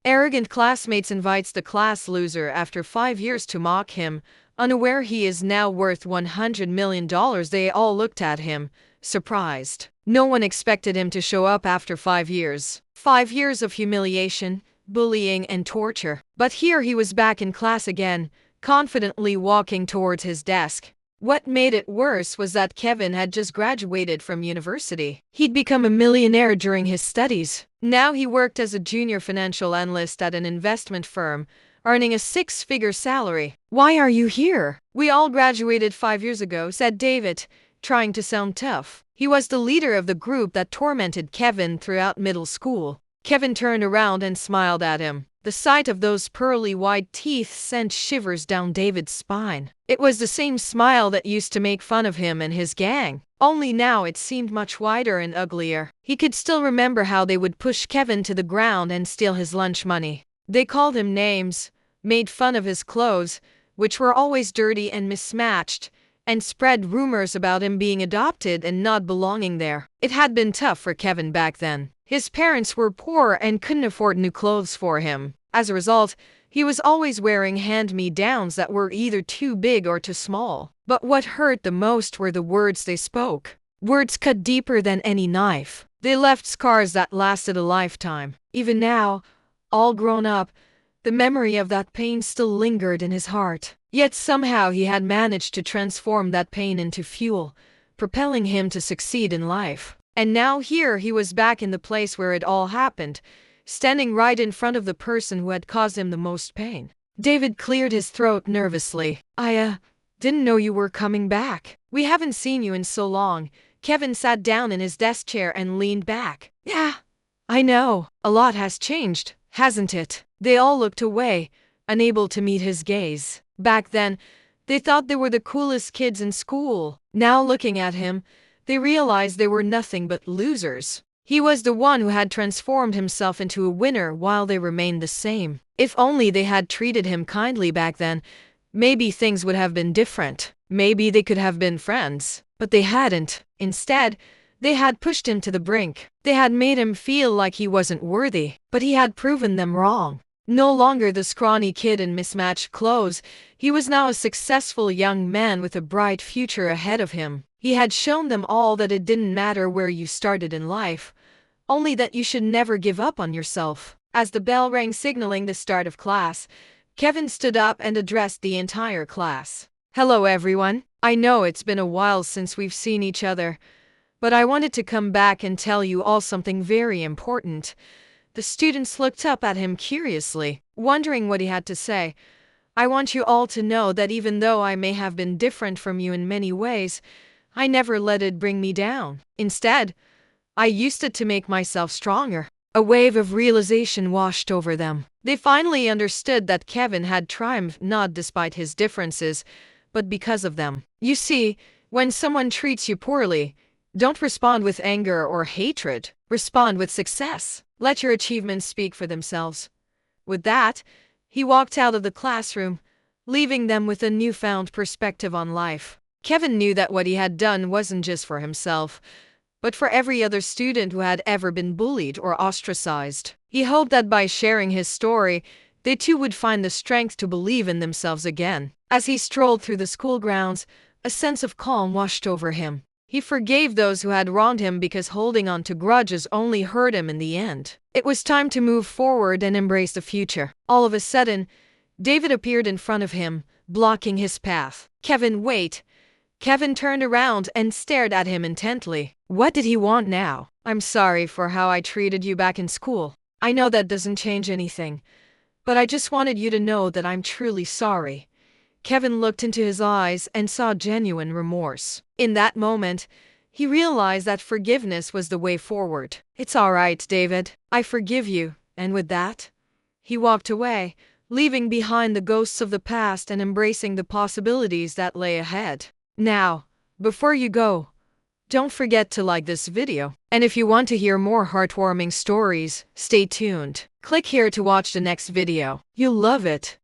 Arrogant classmates invites the class loser after 5 years to mock him, unaware he is now worth $100 million. They all looked at him, surprised. No one expected him to show up after 5 years. 5 years of humiliation, bullying, and torture. But here he was back in class again, confidently walking towards his desk. What made it worse was that Kevin had just graduated from university. He'd become a millionaire during his studies. Now he worked as a junior financial analyst at an investment firm, earning a 6-figure salary. "Why are you here?" "We all graduated 5 years ago," said David, trying to sound tough. He was the leader of the group that tormented Kevin throughout middle school. Kevin turned around and smiled at him. The sight of those pearly white teeth sent shivers down David's spine. It was the same smile that used to make fun of him and his gang. Only now it seemed much wider and uglier. He could still remember how they would push Kevin to the ground and steal his lunch money. They called him names, made fun of his clothes, which were always dirty and mismatched, and spread rumors about him being adopted and not belonging there. It had been tough for Kevin back then. His parents were poor and couldn't afford new clothes for him. As a result, he was always wearing hand-me-downs that were either too big or too small. But what hurt the most were the words they spoke. Words cut deeper than any knife. They left scars that lasted a lifetime. Even now, all grown up, the memory of that pain still lingered in his heart. Yet somehow he had managed to transform that pain into fuel, propelling him to succeed in life. And now here he was back in the place where it all happened, standing right in front of the person who had caused him the most pain. David cleared his throat nervously. "I didn't know you were coming back. We haven't seen you in so long." Kevin sat down in his desk chair and leaned back. "Yeah, I know. A lot has changed, hasn't it?" They all looked away, unable to meet his gaze. Back then, they thought they were the coolest kids in school. Now looking at him, they realized they were nothing but losers. He was the one who had transformed himself into a winner while they remained the same. If only they had treated him kindly back then, maybe things would have been different. Maybe they could have been friends. But they hadn't. Instead, they had pushed him to the brink. They had made him feel like he wasn't worthy. But he had proven them wrong. No longer the scrawny kid in mismatched clothes, he was now a successful young man with a bright future ahead of him. He had shown them all that it didn't matter where you started in life, only that you should never give up on yourself. As the bell rang signaling the start of class, Kevin stood up and addressed the entire class. "Hello everyone. I know it's been a while since we've seen each other, but I wanted to come back and tell you all something very important." The students looked up at him curiously, wondering what he had to say. "I want you all to know that even though I may have been different from you in many ways, I never let it bring me down. Instead, I used it to make myself stronger." A wave of realization washed over them. They finally understood that Kevin had triumphed not despite his differences, but because of them. You see, when someone treats you poorly, don't respond with anger or hatred. Respond with success. Let your achievements speak for themselves. With that, he walked out of the classroom, leaving them with a newfound perspective on life. Kevin knew that what he had done wasn't just for himself, but for every other student who had ever been bullied or ostracized. He hoped that by sharing his story, they too would find the strength to believe in themselves again. As he strolled through the school grounds, a sense of calm washed over him. He forgave those who had wronged him because holding on to grudges only hurt him in the end. It was time to move forward and embrace the future. All of a sudden, David appeared in front of him, blocking his path. "Kevin, wait." Kevin turned around and stared at him intently. What did he want now? "I'm sorry for how I treated you back in school. I know that doesn't change anything, but I just wanted you to know that I'm truly sorry." Kevin looked into his eyes and saw genuine remorse. In that moment, he realized that forgiveness was the way forward. "It's all right, David. I forgive you." And with that, he walked away, leaving behind the ghosts of the past and embracing the possibilities that lay ahead. Now, before you go, don't forget to like this video. And if you want to hear more heartwarming stories, stay tuned. Click here to watch the next video. You'll love it.